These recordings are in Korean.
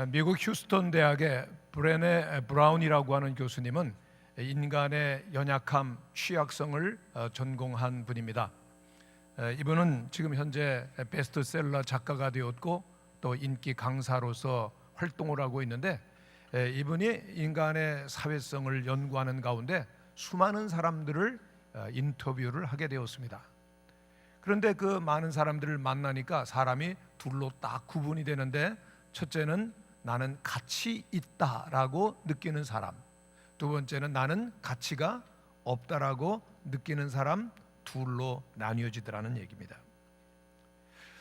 미국 휴스턴 대학의 브레네 브라운이라고 하는 교수님은 인간의 연약함, 취약성을 전공한 분입니다. 이분은 지금 현재 베스트셀러 작가가 되었고 또 인기 강사로서 활동을 하고 있는데, 이분이 인간의 사회성을 연구하는 가운데 수많은 사람들을 인터뷰를 하게 되었습니다. 그런데 그 많은 사람들을 만나니까 사람이 둘로 딱 구분이 되는데, 첫째는 나는 가치 있다라고 느끼는 사람, 두 번째는 나는 가치가 없다라고 느끼는 사람, 둘로 나뉘어지더라는 얘기입니다.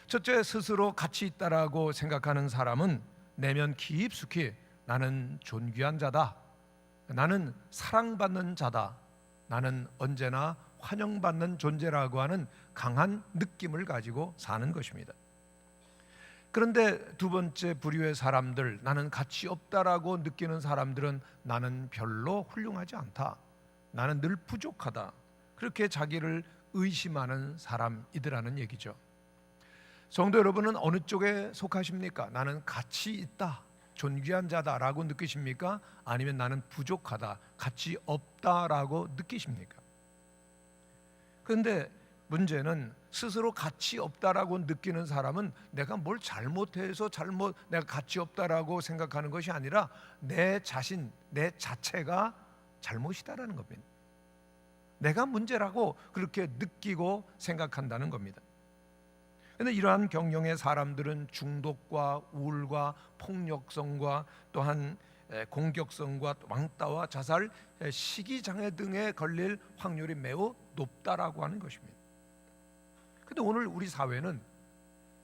첫째, 스스로 가치 있다라고 생각하는 사람은 내면 깊숙이 나는 존귀한 자다, 나는 사랑받는 자다, 나는 언제나 환영받는 존재라고 하는 강한 느낌을 가지고 사는 것입니다. 그런데 두 번째 부류의 사람들, 나는 가치 없다라고 느끼는 사람들은 나는 별로 훌륭하지 않다, 나는 늘 부족하다, 그렇게 자기를 의심하는 사람이더라는 얘기죠. 성도 여러분은 어느 쪽에 속하십니까? 나는 가치 있다, 존귀한 자다라고 느끼십니까? 아니면 나는 부족하다, 가치 없다라고 느끼십니까? 그런데 문제는 스스로 가치 없다라고 느끼는 사람은 내가 뭘 잘못해서 내가 가치 없다라고 생각하는 것이 아니라 내 자신, 내 자체가 잘못이다라는 겁니다. 내가 문제라고 그렇게 느끼고 생각한다는 겁니다. 그런데 이러한 경영의 사람들은 중독과 우울과 폭력성과 또한 공격성과 왕따와 자살, 시기장애 등에 걸릴 확률이 매우 높다라고 하는 것입니다. 그런데 오늘 우리 사회는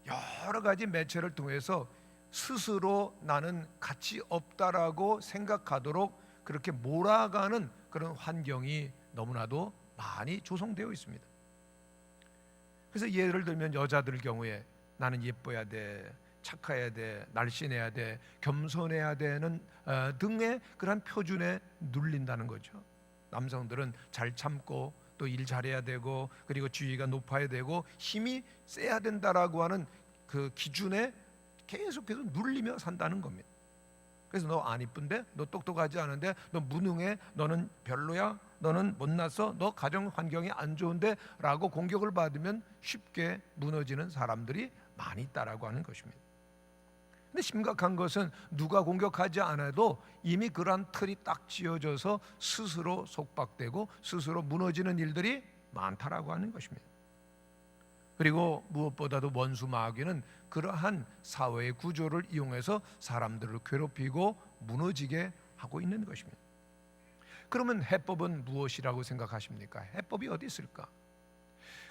여러 가지 매체를 통해서 스스로 나는 가치 없다라고 생각하도록 그렇게 몰아가는 그런 환경이 너무나도 많이 조성되어 있습니다. 그래서 예를 들면 여자들 경우에 나는 예뻐야 돼, 착해야 돼, 날씬해야 돼, 겸손해야 되는 등의 그런 표준에 눌린다는 거죠. 남성들은 잘 참고 또 일 잘해야 되고, 그리고 지위가 높아야 되고, 힘이 세야 된다라고 하는 그 기준에 계속해서 눌리며 산다는 겁니다. 그래서 너 안 이쁜데, 너 똑똑하지 않은데, 너 무능해, 너는 별로야, 너는 못났어, 너 가정 환경이 안 좋은데 라고 공격을 받으면 쉽게 무너지는 사람들이 많이 있다라고 하는 것입니다. 근데 심각한 것은 누가 공격하지 않아도 이미 그러한 틀이 딱 지어져서 스스로 속박되고 스스로 무너지는 일들이 많다라고 하는 것입니다. 그리고 무엇보다도 원수 마귀는 그러한 사회의 구조를 이용해서 사람들을 괴롭히고 무너지게 하고 있는 것입니다. 그러면 해법은 무엇이라고 생각하십니까? 해법이 어디 있을까?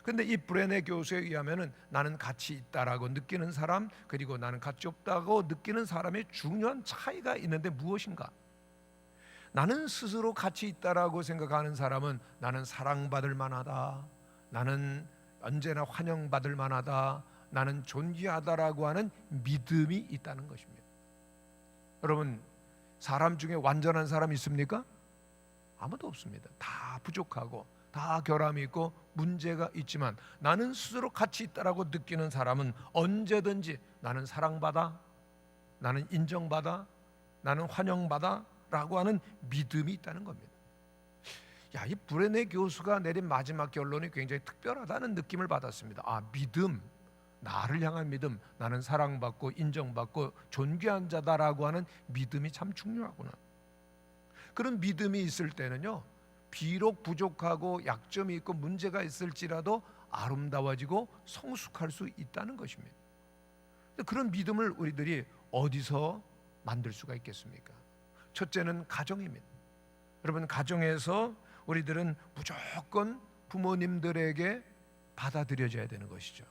그런데 이 브레네 교수에 의하면 나는 가치 있다라고 느끼는 사람, 그리고 나는 가치 없다고 느끼는 사람의 중요한 차이가 있는데 무엇인가? 나는 스스로 가치 있다라고 생각하는 사람은 나는 사랑받을 만하다, 나는 언제나 환영받을 만하다, 나는 존귀하다라고 하는 믿음이 있다는 것입니다. 여러분, 사람 중에 완전한 사람 있습니까? 아무도 없습니다. 다 부족하고 다 결함이 있고 문제가 있지만, 나는 스스로 가치 있다라고 느끼는 사람은 언제든지 나는 사랑받아, 나는 인정받아, 나는 환영받아 라고 하는 믿음이 있다는 겁니다. 이 브레네 교수가 내린 마지막 결론이 굉장히 특별하다는 느낌을 받았습니다. 믿음, 나를 향한 믿음, 나는 사랑받고 인정받고 존귀한 자다라고 하는 믿음이 참 중요하구나. 그런 믿음이 있을 때는요, 비록 부족하고 약점이 있고 문제가 있을지라도 아름다워지고 성숙할 수 있다는 것입니다. 그런 믿음을 우리들이 어디서 만들 수가 있겠습니까? 첫째는 가정입니다. 여러분, 가정에서 우리들은 무조건 부모님들에게 받아들여져야 되는 것이죠.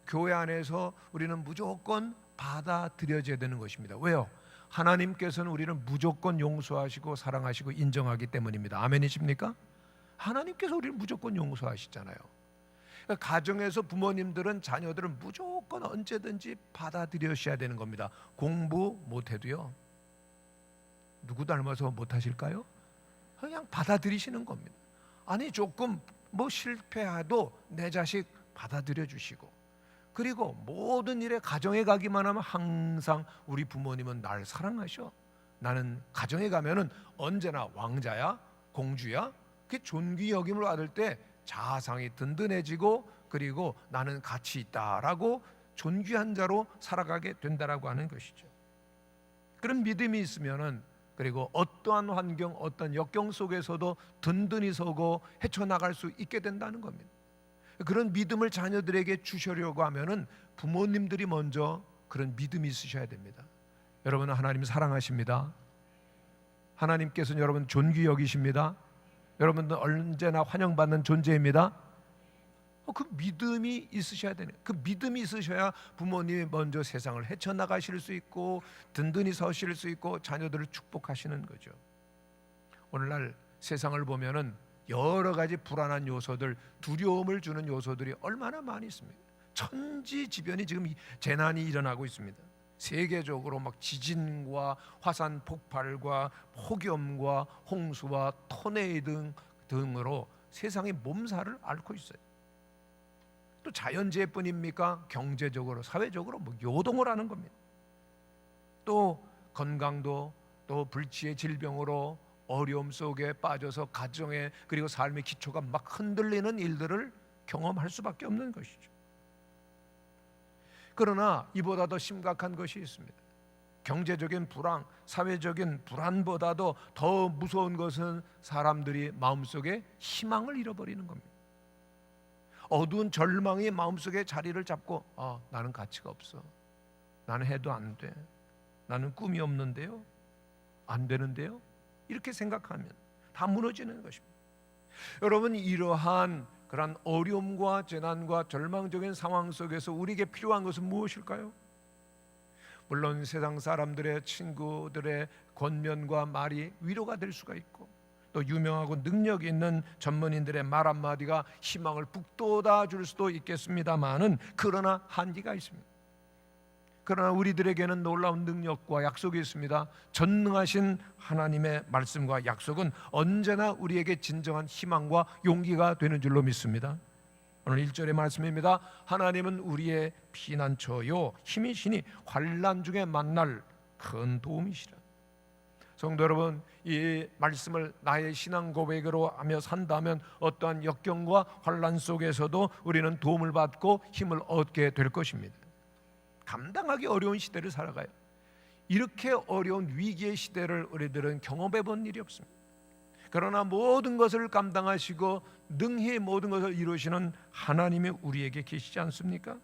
교회 안에서 우리는 무조건 받아들여져야 되는 것입니다. 왜요? 하나님께서는 우리를 무조건 용서하시고 사랑하시고 인정하기 때문입니다. 아멘이십니까? 하나님께서 우리를 무조건 용서하시잖아요. 그러니까 가정에서 부모님들은 자녀들은 무조건 언제든지 받아들여셔야 되는 겁니다. 공부 못해도요, 누구 닮아서 못하실까요? 그냥 받아들이시는 겁니다. 아니 조금 실패해도 내 자식 받아들여 주시고, 그리고 모든 일에 가정에 가기만 하면 항상 우리 부모님은 날 사랑하셔. 나는 가정에 가면은 언제나 왕자야, 공주야. 그 존귀 여김을 받을 때 자상이 든든해지고, 그리고 나는 가치 있다라고 존귀한 자로 살아가게 된다라고 하는 것이죠. 그런 믿음이 있으면은, 그리고 어떠한 환경, 어떤 역경 속에서도 든든히 서고 헤쳐나갈 수 있게 된다는 겁니다. 그런 믿음을 자녀들에게 주시려고 하면은 부모님들이 먼저 그런 믿음이 있으셔야 됩니다. 여러분은 하나님 사랑하십니다. 하나님께서는 여러분 존귀 여기십니다. 여러분은 언제나 환영받는 존재입니다. 그 믿음이 있으셔야 되네. 그 믿음이 있으셔야 부모님이 먼저 세상을 헤쳐나가실 수 있고 든든히 서실 수 있고 자녀들을 축복하시는 거죠. 오늘날 세상을 보면은 여러 가지 불안한 요소들, 두려움을 주는 요소들이 얼마나 많이 있습니다. 천지지변이 지금 재난이 일어나고 있습니다. 세계적으로 막 지진과 화산 폭발과 폭염과 홍수와 토네이 등으로 세상이 몸살을 앓고 있어요. 또 자연재해뿐입니까? 경제적으로, 사회적으로 뭐 요동을 하는 겁니다. 또 건강도 또 불치의 질병으로 어려움 속에 빠져서 가정의 그리고 삶의 기초가 막 흔들리는 일들을 경험할 수밖에 없는 것이죠. 그러나 이보다 더 심각한 것이 있습니다. 경제적인 불황, 사회적인 불안보다도 더 무서운 것은 사람들이 마음속에 희망을 잃어버리는 겁니다. 어두운 절망이 마음속에 자리를 잡고 나는 가치가 없어, 나는 해도 안 돼, 나는 꿈이 없는데요, 안 되는데요, 이렇게 생각하면 다 무너지는 것입니다. 여러분, 이러한 그런 어려움과 재난과 절망적인 상황 속에서 우리에게 필요한 것은 무엇일까요? 물론 세상 사람들의, 친구들의 권면과 말이 위로가 될 수가 있고, 또 유명하고 능력 있는 전문인들의 말 한마디가 희망을 북돋아 줄 수도 있겠습니다만은, 그러나 한계가 있습니다. 그러나 우리들에게는 놀라운 능력과 약속이 있습니다. 전능하신 하나님의 말씀과 약속은 언제나 우리에게 진정한 희망과 용기가 되는 줄로 믿습니다. 오늘 1절의 말씀입니다. 하나님은 우리의 피난처요 힘이시니 환난 중에 만날 큰 도움이시라. 성도 여러분, 이 말씀을 나의 신앙 고백으로 하며 산다면 어떠한 역경과 환난 속에서도 우리는 도움을 받고 힘을 얻게 될 것입니다. 감당하기 어려운 시대를 살아가요. 이렇게 어려운 위기의 시대를 우리들은 경험해 본 일이 없습니다. 그러나 모든 것을 감당하시고 능히 모든 것을 이루시는 하나님이 우리에게 계시지 않습니까?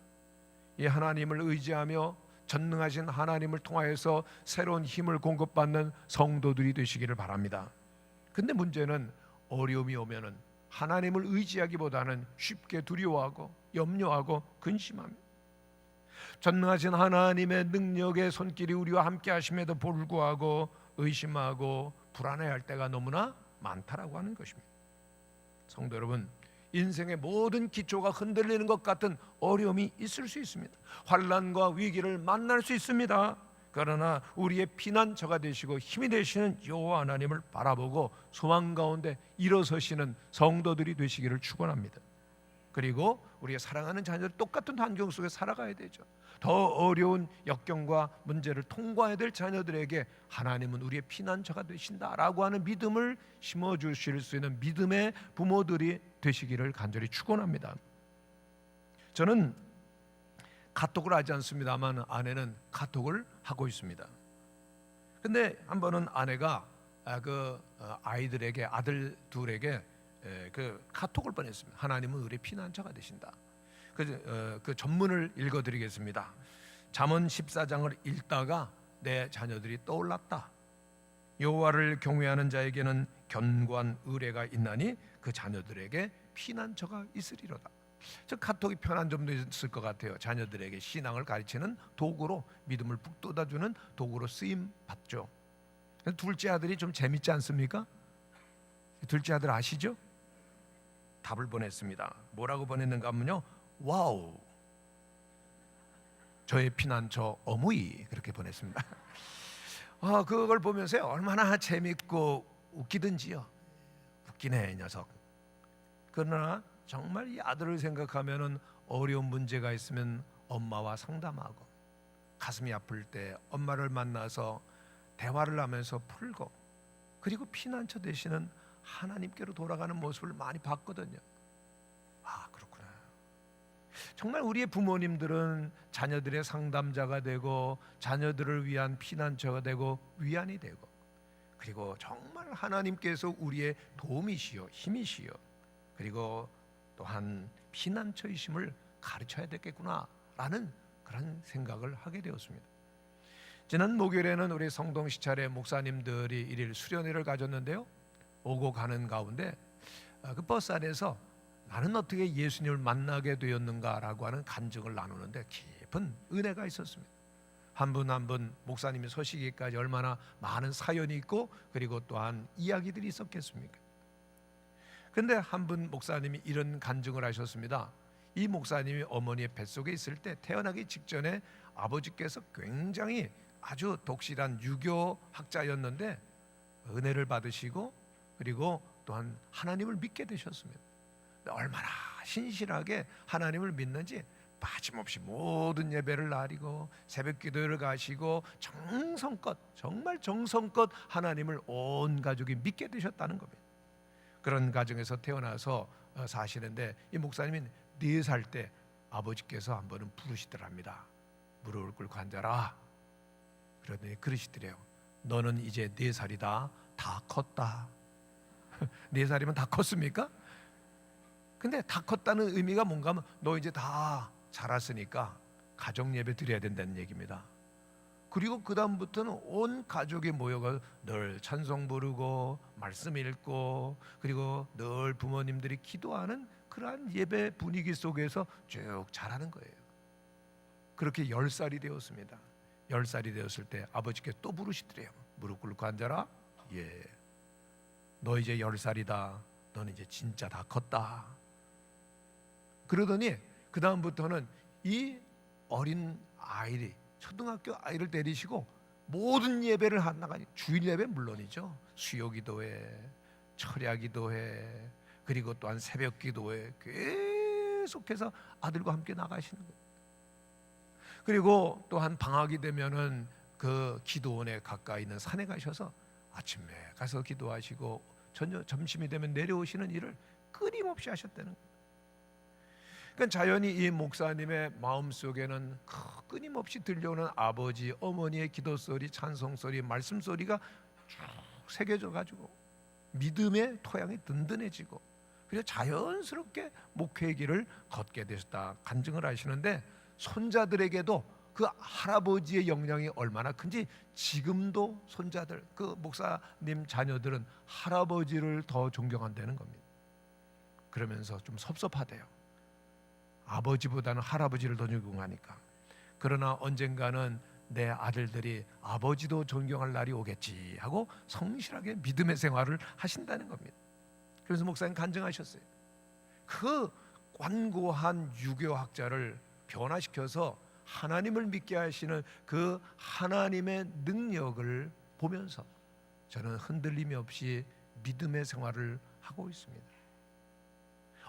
이 하나님을 의지하며 전능하신 하나님을 통하여서 새로운 힘을 공급받는 성도들이 되시기를 바랍니다. 근데 문제는 어려움이 오면은 하나님을 의지하기보다는 쉽게 두려워하고 염려하고 근심합니다. 전능하신 하나님의 능력의 손길이 우리와 함께 하심에도 불구하고 의심하고 불안해할 때가 너무나 많다라고 하는 것입니다. 성도 여러분, 인생의 모든 기초가 흔들리는 것 같은 어려움이 있을 수 있습니다. 환난과 위기를 만날 수 있습니다. 그러나 우리의 피난처가 되시고 힘이 되시는 여호와 하나님을 바라보고 소망 가운데 일어서시는 성도들이 되시기를 축원합니다. 그리고 우리가 사랑하는 자녀들 똑같은 환경 속에 살아가야 되죠. 더 어려운 역경과 문제를 통과해야 될 자녀들에게 하나님은 우리의 피난처가 되신다라고 하는 믿음을 심어주실 수 있는 믿음의 부모들이 되시기를 간절히 축원합니다. 저는 카톡을 하지 않습니다만 아내는 카톡을 하고 있습니다. 근데 한 번은 아내가 아이들에게, 아들 둘에게 그 카톡을 보냈습니다. 하나님은 우리의 피난처가 되신다. 그 전문을 읽어드리겠습니다. 잠언 14장을 읽다가 내 자녀들이 떠올랐다. 여호와를 경외하는 자에게는 견고한 의뢰가 있나니 그 자녀들에게 피난처가 있으리로다. 저 카톡이 편한 점도 있을 것 같아요. 자녀들에게 신앙을 가르치는 도구로, 믿음을 북돋아주는 도구로 쓰임 받죠. 둘째 아들이 좀 재밌지 않습니까? 둘째 아들 아시죠? 답을 보냈습니다. 뭐라고 보냈는가 하면요, 와우, 저의 피난처 어무이, 그렇게 보냈습니다. 그걸 보면서 얼마나 재밌고 웃기든지요. 웃기네 이 녀석. 그러나 정말 이 아들을 생각하면은 어려운 문제가 있으면 엄마와 상담하고, 가슴이 아플 때 엄마를 만나서 대화를 하면서 풀고, 그리고 피난처 되시는 하나님께로 돌아가는 모습을 많이 봤거든요. 아, 그렇구나. 정말 우리의 부모님들은 자녀들의 상담자가 되고, 자녀들을 위한 피난처가 되고, 위안이 되고, 그리고 정말 하나님께서 우리의 도움이시요 힘이시요, 그리고 또한 피난처이심을 가르쳐야 되겠구나라는 그런 생각을 하게 되었습니다. 지난 목요일에는 우리 성동시찰의 목사님들이 일일 수련회를 가졌는데요, 오고 가는 가운데 그 버스 안에서 나는 어떻게 예수님을 만나게 되었는가라고 하는 간증을 나누는데 깊은 은혜가 있었습니다. 한 분 한 분 목사님이 서시기까지 얼마나 많은 사연이 있고, 그리고 또한 이야기들이 있었겠습니까? 그런데 한 분 목사님이 이런 간증을 하셨습니다. 이 목사님이 어머니의 뱃속에 있을 때, 태어나기 직전에 아버지께서 굉장히 아주 독실한 유교학자였는데 은혜를 받으시고, 그리고 또한 하나님을 믿게 되셨습니다. 얼마나 신실하게 하나님을 믿는지 빠짐없이 모든 예배를 나리고 새벽 기도를 가시고 정성껏, 정말 정성껏 하나님을 온 가족이 믿게 되셨다는 겁니다. 그런 가정에서 태어나서 사시는데, 이 목사님이 4살 때 아버지께서 한 번은 부르시더랍니다. 무릎을 꿇고 앉아라. 그러더니 그러시더래요. 너는 이제 4살이다. 다 컸다. 4살이면 다 컸습니까? 근데 다 컸다는 의미가 뭔가 하면, 너 이제 다 자랐으니까 가정 예배 드려야 된다는 얘기입니다. 그리고 그 다음부터는 온 가족이 모여서 늘 찬송 부르고 말씀 읽고, 그리고 늘 부모님들이 기도하는 그러한 예배 분위기 속에서 쭉 자라는 거예요. 그렇게 10살이 되었습니다. 10살이 되었을 때 아버지께 또 부르시더래요. 무릎 꿇고 앉아라. 예, 너 이제 10살이다. 너는 이제 진짜 다 컸다. 그러더니 그 다음부터는 이 어린 아이를, 초등학교 아이를 데리시고 모든 예배를 나가니, 주일 예배 물론이죠, 수요 기도회, 철야 기도회, 그리고 또한 새벽 기도회 계속해서 아들과 함께 나가시는 거예요. 그리고 또한 방학이 되면은 그 기도원에 가까이 있는 산에 가셔서 아침에 가서 기도하시고 점심이 되면 내려오시는 일을 끊임없이 하셨다는 거예요. 그러니까 자연히 이 목사님의 마음속에는 끊임없이 들려오는 아버지, 어머니의 기도 소리, 찬송 소리, 말씀 소리가 쭉 새겨져 가지고 믿음의 토양이 든든해지고, 그래서 자연스럽게 목회의 길을 걷게 되셨다 간증을 하시는데, 손자들에게도 그 할아버지의 영향이 얼마나 큰지 지금도 손자들, 그 목사님 자녀들은 할아버지를 더 존경한다는 겁니다. 그러면서 좀 섭섭하대요. 아버지보다는 할아버지를 더 존경하니까. 그러나 언젠가는 내 아들들이 아버지도 존경할 날이 오겠지 하고 성실하게 믿음의 생활을 하신다는 겁니다. 그래서 목사님 간증하셨어요. 그 완고한 유교학자를 변화시켜서 하나님을 믿게 하시는 그 하나님의 능력을 보면서 저는 흔들림이 없이 믿음의 생활을 하고 있습니다.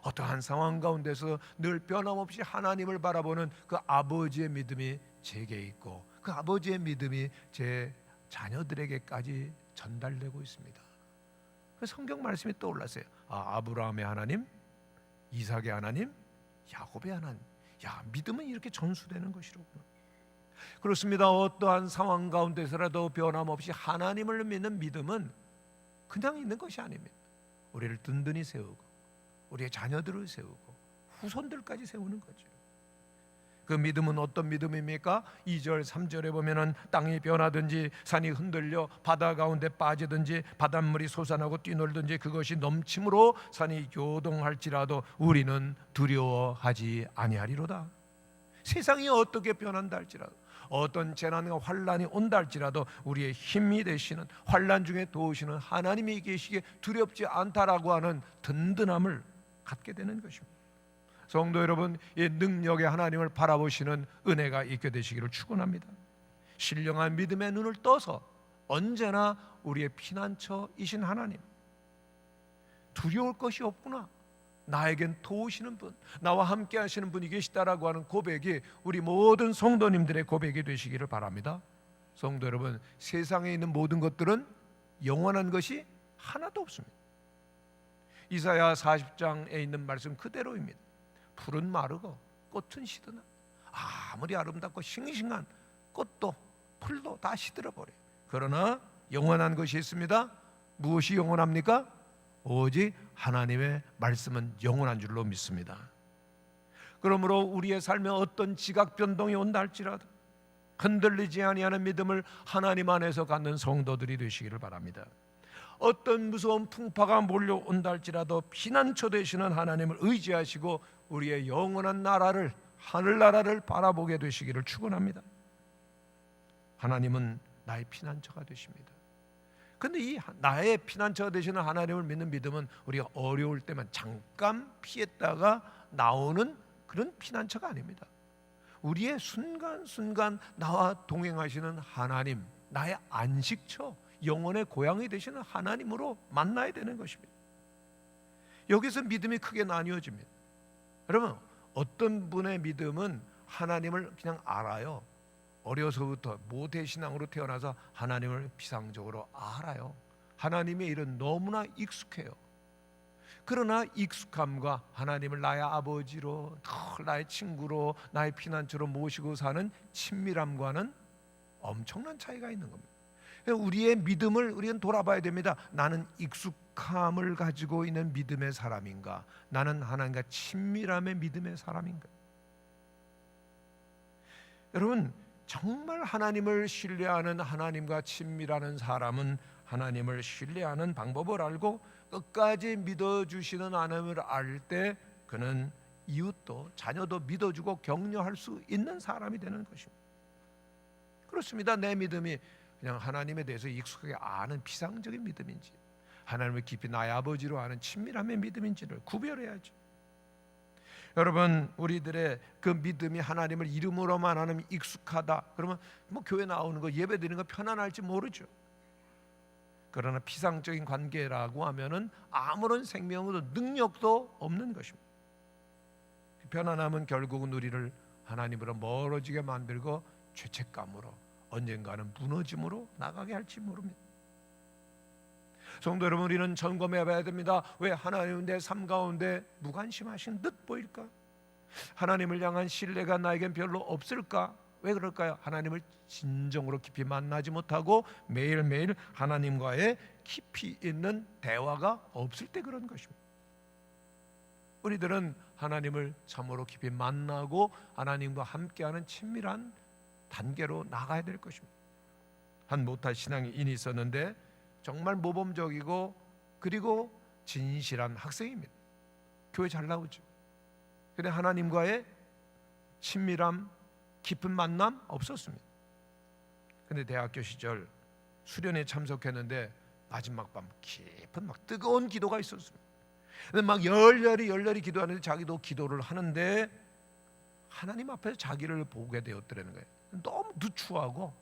어떠한 상황 가운데서 늘 변함없이 하나님을 바라보는 그 아버지의 믿음이 제게 있고, 그 아버지의 믿음이 제 자녀들에게까지 전달되고 있습니다. 그 성경 말씀이 떠올랐어요. 아브라함의 하나님, 이삭의 하나님, 야곱의 하나님. 야, 믿음은 이렇게 전수되는 것이로구나. 그렇습니다. 어떠한 상황 가운데서라도 변함없이 하나님을 믿는 믿음은 그냥 있는 것이 아닙니다. 우리를 든든히 세우고, 우리의 자녀들을 세우고, 후손들까지 세우는 거죠. 그 믿음은 어떤 믿음입니까? 2절 3절에 보면은 땅이 변하든지 산이 흔들려 바다 가운데 빠지든지 바닷물이 솟아나고 뛰놀든지 그것이 넘침으로 산이 요동할지라도 우리는 두려워하지 아니하리로다. 세상이 어떻게 변한다 할지라도, 어떤 재난과 환란이 온다 할지라도 우리의 힘이 되시는, 환란 중에 도우시는 하나님이 계시기에 두렵지 않다라고 하는 든든함을 갖게 되는 것입니다. 성도 여러분, 이 능력의 하나님을 바라보시는 은혜가 있게 되시기를 축원합니다. 신령한 믿음의 눈을 떠서 언제나 우리의 피난처이신 하나님, 두려울 것이 없구나, 나에겐 도우시는 분, 나와 함께 하시는 분이 계시다라고 하는 고백이 우리 모든 성도님들의 고백이 되시기를 바랍니다. 성도 여러분, 세상에 있는 모든 것들은 영원한 것이 하나도 없습니다. 이사야 40장에 있는 말씀 그대로입니다. 풀은 마르고 꽃은 시드나 아무리 아름답고 싱싱한 꽃도 풀도 다 시들어버려요. 그러나 영원한 것이 있습니다. 무엇이 영원합니까? 오직 하나님의 말씀은 영원한 줄로 믿습니다. 그러므로 우리의 삶에 어떤 지각 변동이 온다 할지라도 흔들리지 아니하는 믿음을 하나님 안에서 갖는 성도들이 되시기를 바랍니다. 어떤 무서운 풍파가 몰려온다 할지라도 피난처 되시는 하나님을 의지하시고 우리의 영원한 나라를, 하늘나라를 바라보게 되시기를 축원합니다. 하나님은 나의 피난처가 되십니다. 근데 이 나의 피난처가 되시는 하나님을 믿는 믿음은 우리가 어려울 때만 잠깐 피했다가 나오는 그런 피난처가 아닙니다. 우리의 순간순간 나와 동행하시는 하나님, 나의 안식처, 영혼의 고향이 되시는 하나님으로 만나야 되는 것입니다. 여기서 믿음이 크게 나뉘어집니다. 여러분, 어떤 분의 믿음은 하나님을 그냥 알아요. 어려서부터 모태신앙으로 태어나서 하나님을 비상적으로 알아요. 하나님의 일은 너무나 익숙해요. 그러나 익숙함과 하나님을 나의 아버지로, 나의 친구로, 나의 피난처로 모시고 사는 친밀함과는 엄청난 차이가 있는 겁니다. 우리의 믿음을 우리는 돌아봐야 됩니다. 나는 익숙함을 가지고 있는 믿음의 사람인가? 나는 하나님과 친밀함의 믿음의 사람인가? 여러분, 정말 하나님을 신뢰하는, 하나님과 친밀하는 사람은 하나님을 신뢰하는 방법을 알고 끝까지 믿어주시는 하나님을 알 때 그는 이웃도 자녀도 믿어주고 격려할 수 있는 사람이 되는 것입니다. 그렇습니다. 내 믿음이 그냥 하나님에 대해서 익숙하게 아는 피상적인 믿음인지 하나님을 깊이 나의 아버지로 아는 친밀함의 믿음인지를 구별해야죠. 여러분, 우리들의 그 믿음이 하나님을 이름으로만 하는 익숙하다 그러면 뭐 교회 나오는 거, 예배 드리는 거 편안할지 모르죠. 그러나 피상적인 관계라고 하면은 아무런 생명도 능력도 없는 것입니다. 편안함은 결국은 우리를 하나님으로 멀어지게 만들고 죄책감으로 언젠가는 무너짐으로 나가게 할지 모릅니다. 성도 여러분, 우리는 점검해 봐야 됩니다. 왜 하나님은 내 삶 가운데 무관심하신 듯 보일까? 하나님을 향한 신뢰가 나에겐 별로 없을까? 왜 그럴까요? 하나님을 진정으로 깊이 만나지 못하고 매일매일 하나님과의 깊이 있는 대화가 없을 때 그런 것입니다. 우리들은 하나님을 참으로 깊이 만나고 하나님과 함께하는 친밀한 단계로 나가야 될 것입니다. 한 모타 신앙인이 있었는데 정말 모범적이고 그리고 진실한 학생입니다. 교회 잘 나오죠. 근데 하나님과의 친밀함, 깊은 만남 없었습니다. 근데 대학교 시절 수련회 참석했는데 마지막 밤 깊은 막 뜨거운 기도가 있었습니다. 근데 막 열렬히 기도하는데 자기도 기도를 하는데 하나님 앞에서 자기를 보게 되었더라는 거예요. 너무 누추하고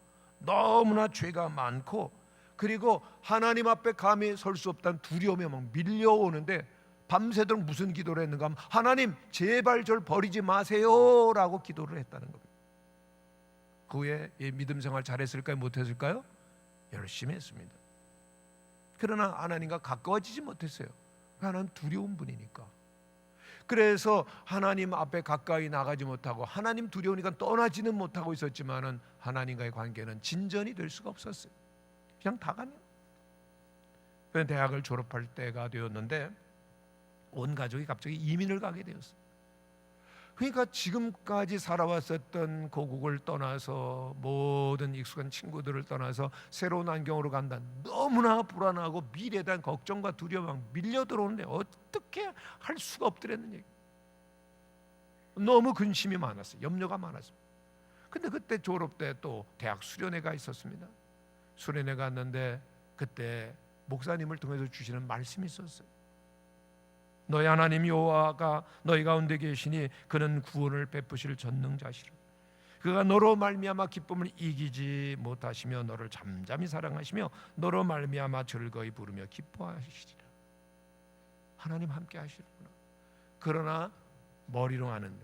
너무나 죄가 많고 그리고 하나님 앞에 감히 설 수 없다는 두려움에 막 밀려오는데 밤새도록 무슨 기도를 했는가 하면 하나님 제발 절 버리지 마세요 라고 기도를 했다는 겁니다. 그 후에 믿음 생활 잘했을까요? 못했을까요? 열심히 했습니다. 그러나 하나님과 가까워지지 못했어요. 하나님 두려운 분이니까. 그래서 하나님 앞에 가까이 나가지 못하고 하나님 두려우니까 떠나지는 못하고 있었지만은 하나님과의 관계는 진전이 될 수가 없었어요. 그냥 다가면. 그래서 대학을 졸업할 때가 되었는데 온 가족이 갑자기 이민을 가게 되었어요. 그러니까 지금까지 살아왔었던 고국을 떠나서 모든 익숙한 친구들을 떠나서 새로운 환경으로 간다. 너무나 불안하고 미래에 대한 걱정과 두려움이 밀려 들어오는데 어떻게 할 수가 없더랬는 얘기. 너무 근심이 많았어요. 염려가 많았어요. 근데 그때 졸업 때 또 대학 수련회가 있었습니다. 수련회 갔는데 그때 목사님을 통해서 주시는 말씀이 있었어요. 너희 하나님 여호와가 너희 가운데 계시니 그는 구원을 베푸실 전능자시라. 그가 너로 말미암아 기쁨을 이기지 못하시며 너를 잠잠히 사랑하시며 너로 말미암아 즐거이 부르며 기뻐하시리라. 하나님 함께 하시는구나. 그러나 머리로 하는,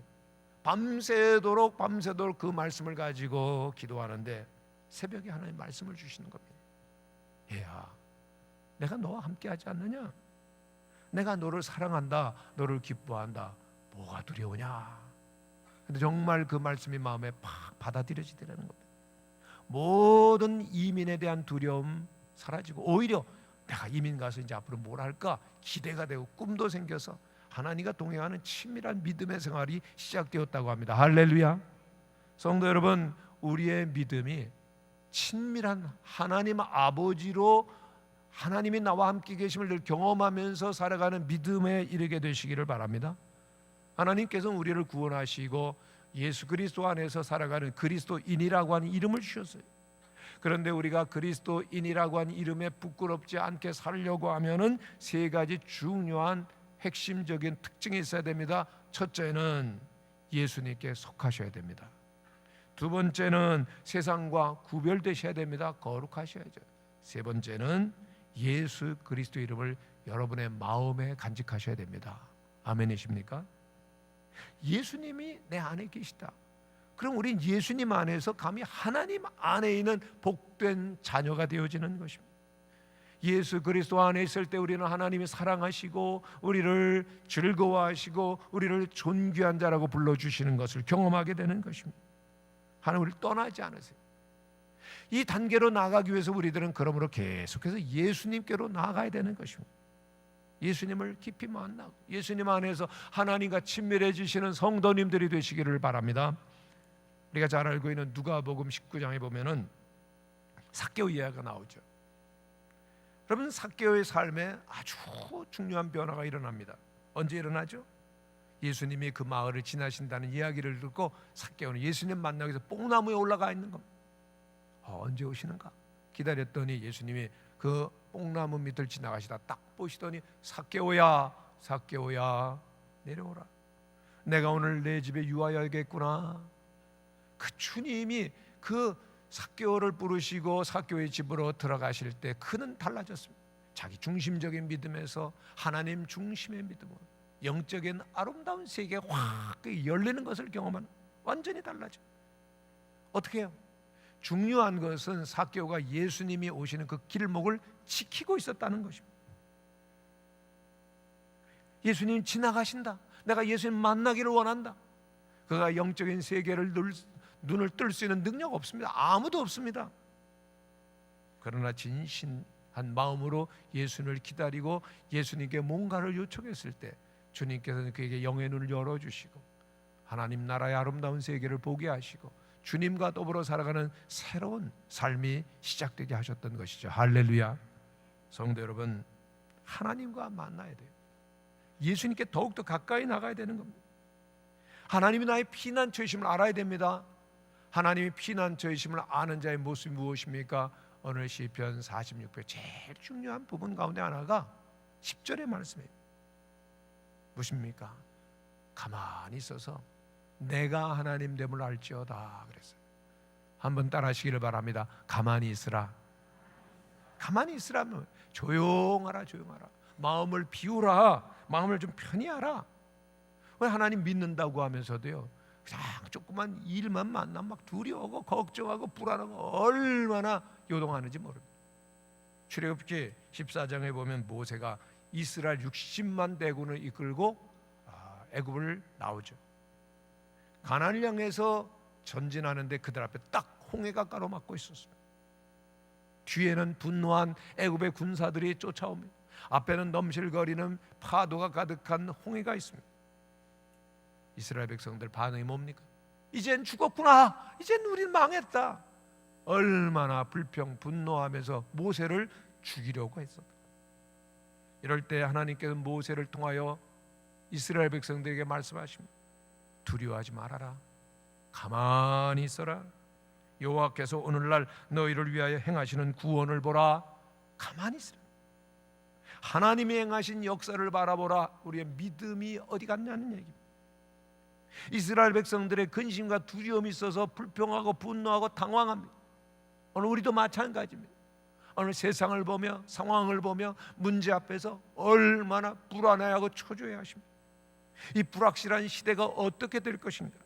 밤새도록 그 말씀을 가지고 기도하는데 새벽에 하나님 말씀을 주시는 겁니다. 얘야, 내가 너와 함께 하지 않느냐? 내가 너를 사랑한다, 너를 기뻐한다. 뭐가 두려우냐? 근데 정말 그 말씀이 마음에 팍 받아들여지더라는 겁니다. 모든 이민에 대한 두려움 사라지고, 오히려 내가 이민 가서 이제 앞으로 뭘 할까 기대가 되고 꿈도 생겨서 하나님과 동행하는 친밀한 믿음의 생활이 시작되었다고 합니다. 할렐루야. 성도 여러분, 우리의 믿음이 친밀한 하나님 아버지로, 하나님이 나와 함께 계심을 늘 경험하면서 살아가는 믿음에 이르게 되시기를 바랍니다. 하나님께서는 우리를 구원하시고 예수 그리스도 안에서 살아가는 그리스도인이라고 하는 이름을 주셨어요. 그런데 우리가 그리스도인이라고 하는 이름에 부끄럽지 않게 살려고 하면은 세 가지 중요한 핵심적인 특징이 있어야 됩니다. 첫째는 예수님께 속하셔야 됩니다. 두 번째는 세상과 구별되셔야 됩니다. 거룩하셔야죠. 세 번째는 예수 그리스도 이름을 여러분의 마음에 간직하셔야 됩니다. 아멘이십니까? 예수님이 내 안에 계시다. 그럼 우린 예수님 안에서 감히 하나님 안에 있는 복된 자녀가 되어지는 것입니다. 예수 그리스도 안에 있을 때 우리는 하나님이 사랑하시고 우리를 즐거워하시고 우리를 존귀한 자라고 불러주시는 것을 경험하게 되는 것입니다. 하나님 우리를 떠나지 않으세요. 이 단계로 나아가기 위해서 우리들은 그러므로 계속해서 예수님께로 나아가야 되는 것입니다. 예수님을 깊이 만나고 예수님 안에서 하나님과 친밀해지시는 성도님들이 되시기를 바랍니다. 우리가 잘 알고 있는 누가복음 19장에 보면은 삭개오 이야기가 나오죠. 여러분, 삭개오의 삶에 아주 중요한 변화가 일어납니다. 언제 일어나죠? 예수님이 그 마을을 지나신다는 이야기를 듣고 삭개오는 예수님 만나기 위해서 뽕나무에 올라가 있는 겁니다. 언제 오시는가 기다렸더니 예수님이 그 뽕나무 밑을 지나가시다 딱 보시더니 삭개오야, 삭개오야, 내려오라. 내가 오늘 내 집에 유하여야겠구나. 그 주님이 그 삭개오를 부르시고 삭개오의 집으로 들어가실 때 그는 달라졌습니다. 자기 중심적인 믿음에서 하나님 중심의 믿음으로 영적인 아름다운 세계가 확 열리는 것을 경험한, 완전히 달라져. 어떻게 해요? 중요한 것은 삭개오가 예수님이 오시는 그 길목을 지키고 있었다는 것입니다. 예수님 지나가신다. 내가 예수님 만나기를 원한다. 그가 영적인 세계를 눈을 뜰 수 있는 능력 없습니다. 아무도 없습니다. 그러나 진실한 마음으로 예수님을 기다리고 예수님께 뭔가를 요청했을 때 주님께서는 그에게 영의 눈을 열어주시고 하나님 나라의 아름다운 세계를 보게 하시고 주님과 더불어 살아가는 새로운 삶이 시작되게 하셨던 것이죠. 할렐루야. 성도 여러분, 하나님과 만나야 돼요. 예수님께 더욱더 가까이 나가야 되는 겁니다. 하나님이 나의 피난처이심을 알아야 됩니다. 하나님이 피난처이심을 아는 자의 모습이 무엇입니까? 오늘 시편 46편 제일 중요한 부분 가운데 하나가 10절의 말씀이에요. 무엇입니까? 가만히 있어서 내가 하나님 됨을 알지어다 그랬어요. 한번 따라하시기를 바랍니다. 가만히 있으라. 가만히 있으라면 조용하라, 조용하라. 마음을 비우라. 마음을 좀 편히 하라. 왜 하나님 믿는다고 하면서도요, 그냥 조그만 일만 만나면 막 두려워하고 걱정하고 불안하고 얼마나 요동하는지 모릅니다. 출애굽기 14장에 보면 모세가 이스라엘 60만 대군을 이끌고 애굽을 나오죠. 가나안을 향해서 전진하는데 그들 앞에 딱 홍해가 가로막고 있었습니다. 뒤에는 분노한 애굽의 군사들이 쫓아옵니다. 앞에는 넘실거리는 파도가 가득한 홍해가 있습니다. 이스라엘 백성들 반응이 뭡니까? 이젠 죽었구나. 이젠 우린 망했다. 얼마나 분노하면서 모세를 죽이려고 했었다. 이럴 때 하나님께서 모세를 통하여 이스라엘 백성들에게 말씀하십니다. 두려워하지 말아라. 가만히 있어라. 여호와께서 오늘날 너희를 위하여 행하시는 구원을 보라. 가만히 있으라. 하나님이 행하신 역사를 바라보라. 우리의 믿음이 어디 갔냐는 얘기입니다. 이스라엘 백성들의 근심과 두려움이 있어서 불평하고 분노하고 당황합니다. 오늘 우리도 마찬가지입니다. 오늘 세상을 보며 상황을 보며 문제 앞에서 얼마나 불안해하고 초조해하십니다. 이 불확실한 시대가 어떻게 될 것인가,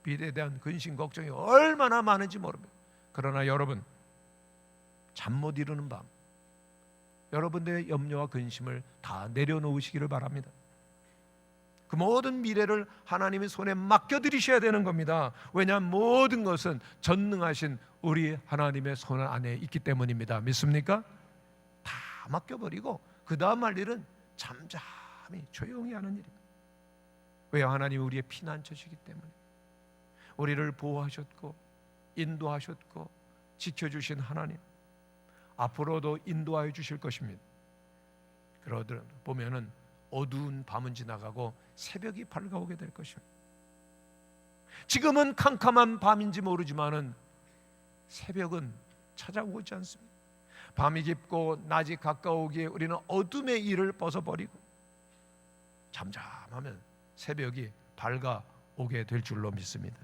미래에 대한 근심 걱정이 얼마나 많은지 모릅니다. 그러나 여러분, 잠 못 이루는 밤, 여러분들의 염려와 근심을 다 내려놓으시기를 바랍니다. 그 모든 미래를 하나님의 손에 맡겨드리셔야 되는 겁니다. 왜냐하면 모든 것은 전능하신 우리 하나님의 손 안에 있기 때문입니다. 믿습니까? 다 맡겨버리고 그 다음 할 일은 잠잠히 조용히 하는 일입니다. 왜요? 하나님 우리의 피난처시기 때문에. 우리를 보호하셨고 인도하셨고 지켜주신 하나님, 앞으로도 인도하여 주실 것입니다. 그러다 보면은 어두운 밤은 지나가고 새벽이 밝아오게 될 것입니다. 지금은 캄캄한 밤인지 모르지만은 새벽은 찾아오지 않습니다. 밤이 깊고 낮이 가까우기에 우리는 어둠의 일을 벗어버리고 잠잠하면 새벽이 밝아오게 될 줄로 믿습니다.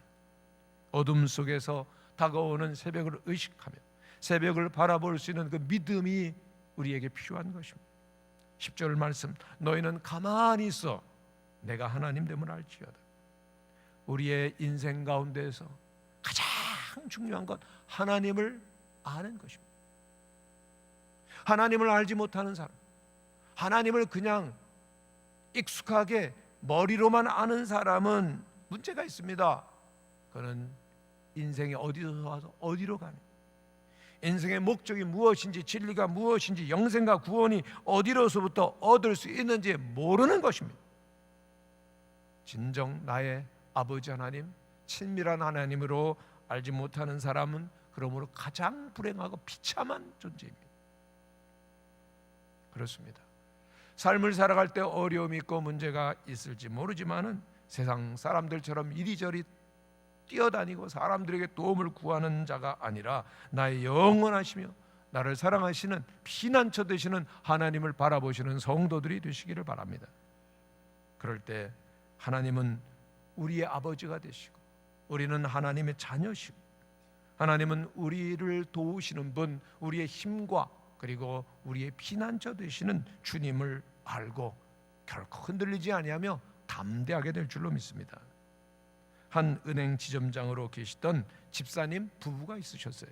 어둠 속에서 다가오는 새벽을 의식하며 새벽을 바라볼 수 있는 그 믿음이 우리에게 필요한 것입니다. 10절 말씀, 너희는 가만히 있어 내가 하나님 됨을 알지어다. 우리의 인생 가운데에서 가장 중요한 건 하나님을 아는 것입니다. 하나님을 알지 못하는 사람, 하나님을 그냥 익숙하게 머리로만 아는 사람은 문제가 있습니다. 그는 인생이 어디서 와서 어디로 가는, 인생의 목적이 무엇인지, 진리가 무엇인지, 영생과 구원이 어디로서부터 얻을 수 있는지 모르는 것입니다. 진정 나의 아버지 하나님, 친밀한 하나님으로 알지 못하는 사람은 그러므로 가장 불행하고 비참한 존재입니다. 그렇습니다. 삶을 살아갈 때 어려움이 있고 문제가 있을지 모르지만은 세상 사람들처럼 이리저리 뛰어다니고 사람들에게 도움을 구하는 자가 아니라 나의 영원하시며 나를 사랑하시는 피난처 되시는 하나님을 바라보시는 성도들이 되시기를 바랍니다. 그럴 때 하나님은 우리의 아버지가 되시고 우리는 하나님의 자녀시고 하나님은 우리를 도우시는 분, 우리의 힘과 그리고 우리의 피난처 되시는 주님을 알고 결코 흔들리지 아니하며 담대하게 될 줄로 믿습니다. 한 은행 지점장으로 계시던 집사님 부부가 있으셨어요.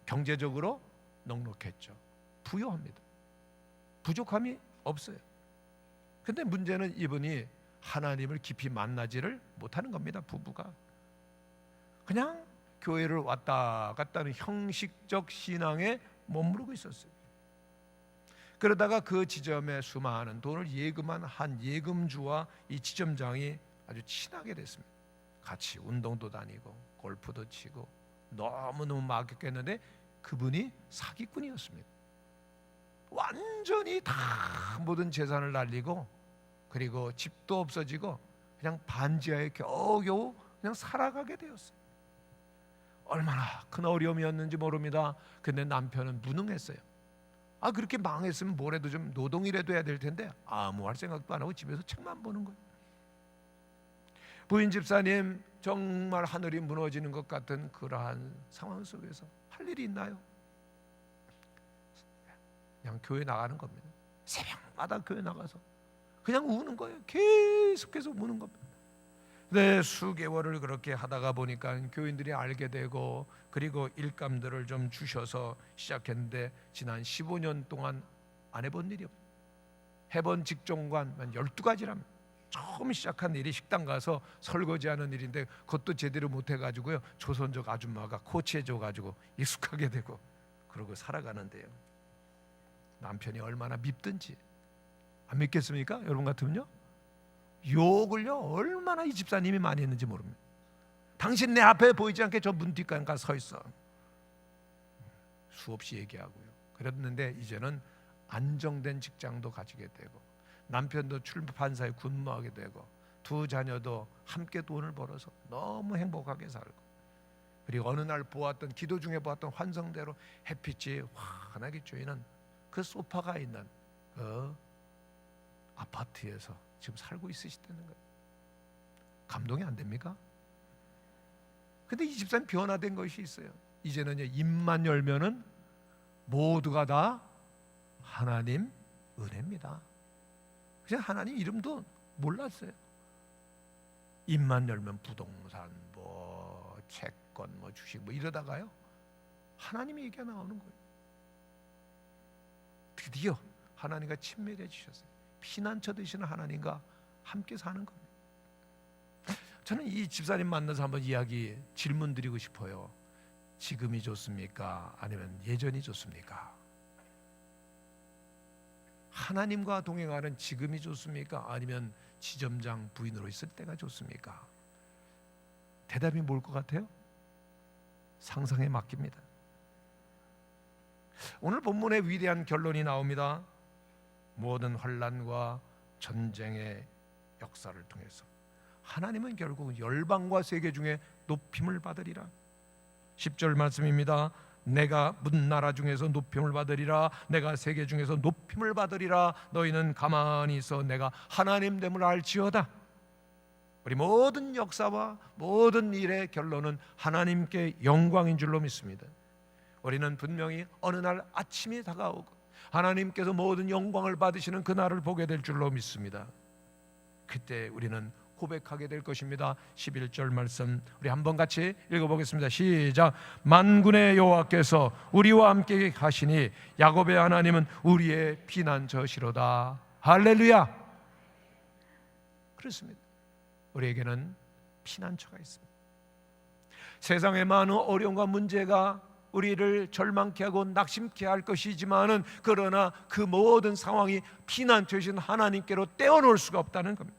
경제적으로 넉넉했죠. 부유합니다. 부족함이 없어요. 근데 문제는 이분이 하나님을 깊이 만나지를 못하는 겁니다. 부부가 그냥 교회를 왔다 갔다 하는 형식적 신앙에 머무르고 있었어요. 그러다가 그 지점에 수많은 돈을 예금한 한 예금주와 이 지점장이 아주 친하게 됐습니다. 같이 운동도 다니고 골프도 치고 너무너무 막혔겠는데 그분이 사기꾼이었습니다. 완전히 다 모든 재산을 날리고 그리고 집도 없어지고 그냥 반지하에 겨우겨우 그냥 살아가게 되었어요. 얼마나 큰 어려움이었는지 모릅니다. 근데 남편은 무능했어요. 그렇게 망했으면 뭐래도 좀 노동이라도 해야 될 텐데 아무 할 생각도 안 하고 집에서 책만 보는 거예요. 부인 집사님 정말 하늘이 무너지는 것 같은 그러한 상황 속에서 할 일이 있나요? 그냥 교회 나가는 겁니다. 새벽마다 교회 나가서 그냥 우는 거예요. 계속해서 우는 겁니다. 네, 수개월을 그렇게 하다가 보니까 교인들이 알게 되고 그리고 일감들을 좀 주셔서 시작했는데 지난 15년 동안 안 해본 일이 없어요. 해본 직종관 한 12가지랍니다. 처음 시작한 일이 식당 가서 설거지하는 일인데 그것도 제대로 못해가지고요, 조선족 아줌마가 코치해줘가지고 익숙하게 되고 그러고 살아가는데요, 남편이 얼마나 밉든지 안 믿겠습니까? 여러분 같으면요 욕을요 얼마나 이 집사님이 많이 했는지 모릅니다. 당신 내 앞에 보이지 않게 저 문 뒷간 가서 서 있어, 수없이 얘기하고요. 그랬는데 이제는 안정된 직장도 가지게 되고 남편도 출판사에 근무하게 되고 두 자녀도 함께 돈을 벌어서 너무 행복하게 살고, 그리고 어느 날 보았던, 기도 중에 보았던 환상대로 햇빛이 환하게 쬐는 그 소파가 있는 그 아파트에서 지금 살고 있으시다는 거예요. 감동이 안 됩니까? 근데 이 집사님 변화된 것이 있어요. 이제는 입만 열면은 모두가 다 하나님 은혜입니다. 그래서 하나님 이름도 몰랐어요. 입만 열면 부동산, 뭐 채권, 뭐 주식, 뭐 이러다가요 하나님의 얘기가 나오는 거예요. 드디어 하나님과 친밀해지셨어요. 피난처 되시는 하나님과 함께 사는 겁니다. 저는 이 집사님 만나서 한번 이야기 질문 드리고 싶어요. 지금이 좋습니까? 아니면 예전이 좋습니까? 하나님과 동행하는 지금이 좋습니까? 아니면 지점장 부인으로 있을 때가 좋습니까? 대답이 뭘 것 같아요? 상상에 맡깁니다. 오늘 본문의 위대한 결론이 나옵니다. 모든 환난과 전쟁의 역사를 통해서 하나님은 결국 열방과 세계 중에 높임을 받으리라. 10절 말씀입니다. 내가 문 나라 중에서 높임을 받으리라. 내가 세계 중에서 높임을 받으리라. 너희는 가만히 있어 내가 하나님 됨을 알지어다. 우리 모든 역사와 모든 일의 결론은 하나님께 영광인 줄로 믿습니다. 우리는 분명히 어느 날 아침이 다가오고 하나님께서 모든 영광을 받으시는 그날을 보게 될 줄로 믿습니다. 그때 우리는 고백하게 될 것입니다. 11절 말씀 우리 한번 같이 읽어보겠습니다. 시작. 만군의 여호와께서 우리와 함께 하시니 야곱의 하나님은 우리의 피난처시로다. 할렐루야. 그렇습니다. 우리에게는 피난처가 있습니다. 세상의 많은 어려움과 문제가 우리를 절망케 하고 낙심케 할 것이지만은 그러나 그 모든 상황이 피난처이신 하나님께로 떼어놓을 수가 없다는 겁니다.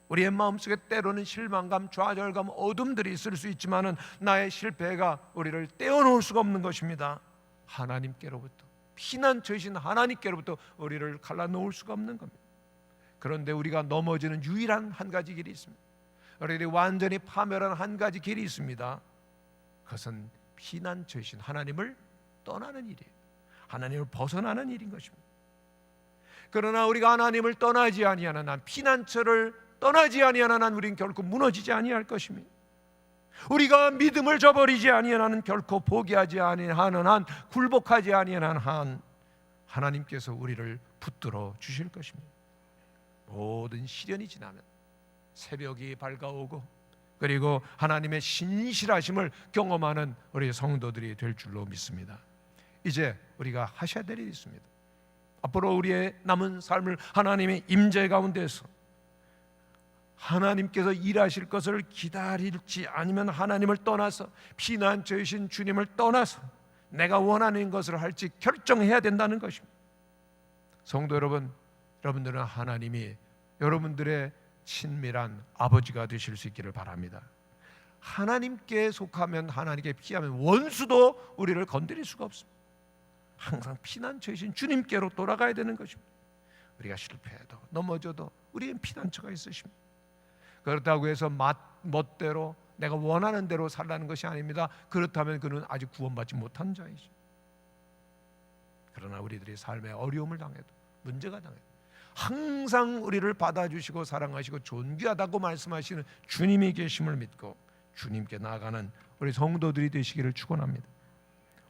우리의 마음속에 때로는 실망감, 좌절감, 어둠들이 있을 수 있지만은 나의 실패가 우리를 떼어놓을 수가 없는 것입니다. 하나님께로부터, 피난처이신 하나님께로부터 우리를 갈라놓을 수가 없는 겁니다. 그런데 우리가 넘어지는 유일한 한 가지 길이 있습니다. 우리들이 완전히 파멸한 한 가지 길이 있습니다. 그것은 피난처이신 하나님을 떠나는 일이에요. 하나님을 벗어나는 일인 것입니다. 그러나 우리가 하나님을 떠나지 아니하는 한, 피난처를 떠나지 아니하는 한 우리는 결코 무너지지 아니할 것입니다. 우리가 믿음을 저버리지 아니하는 한, 결코 포기하지 아니하는 한, 굴복하지 아니하는 한 하나님께서 우리를 붙들어 주실 것입니다. 모든 시련이 지나면 새벽이 밝아오고 그리고 하나님의 신실하심을 경험하는 우리 성도들이 될 줄로 믿습니다. 이제 우리가 하셔야 될 일이 있습니다. 앞으로 우리의 남은 삶을 하나님의 임재 가운데서 하나님께서 일하실 것을 기다릴지 아니면 하나님을 떠나서 피난처이신 주님을 떠나서 내가 원하는 것을 할지 결정해야 된다는 것입니다. 성도 여러분, 여러분들은 하나님이 여러분들의 친밀한 아버지가 되실 수 있기를 바랍니다. 하나님께 속하면, 하나님께 피하면 원수도 우리를 건드릴 수가 없습니다. 항상 피난처이신 주님께로 돌아가야 되는 것입니다. 우리가 실패해도 넘어져도 우리는 피난처가 있으십니다. 그렇다고 해서 멋대로 내가 원하는 대로 살라는 것이 아닙니다. 그렇다면 그는 아직 구원받지 못한 자이죠. 그러나 우리들이 삶에 어려움을 당해도, 문제가 당해도 항상 우리를 받아주시고 사랑하시고 존귀하다고 말씀하시는 주님이 계심을 믿고 주님께 나아가는 우리 성도들이 되시기를 축원합니다.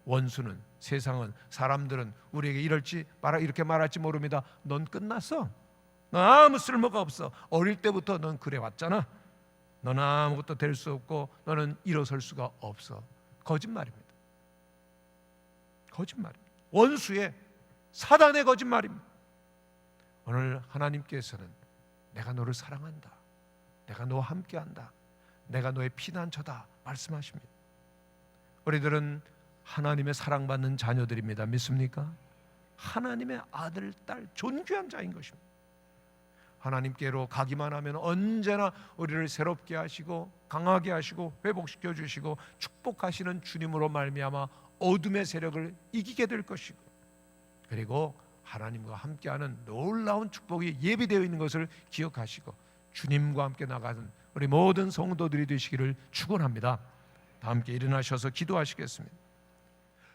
원수는, 세상은, 사람들은 우리에게 이렇게 말할지 모릅니다. 넌 끝났어. 넌 아무 쓸모가 없어. 어릴 때부터 넌 그래 왔잖아. 너는 아무것도 될 수 없고 너는 일어설 수가 없어. 거짓말입니다. 거짓말입니다. 원수의, 사단의 거짓말입니다. 오늘 하나님께서는 내가 너를 사랑한다, 내가 너와 함께한다, 내가 너의 피난처다 말씀하십니다. 우리들은 하나님의 사랑받는 자녀들입니다. 믿습니까? 하나님의 아들, 딸, 존귀한 자인 것입니다. 하나님께로 가기만 하면 언제나 우리를 새롭게 하시고 강하게 하시고 회복시켜 주시고 축복하시는 주님으로 말미암아 어둠의 세력을 이기게 될 것이고, 그리고 하나님과 함께하는 놀라운 축복이 예비되어 있는 것을 기억하시고 주님과 함께 나가는 우리 모든 성도들이 되시기를 축원합니다. 다 함께 일어나셔서 기도하시겠습니다.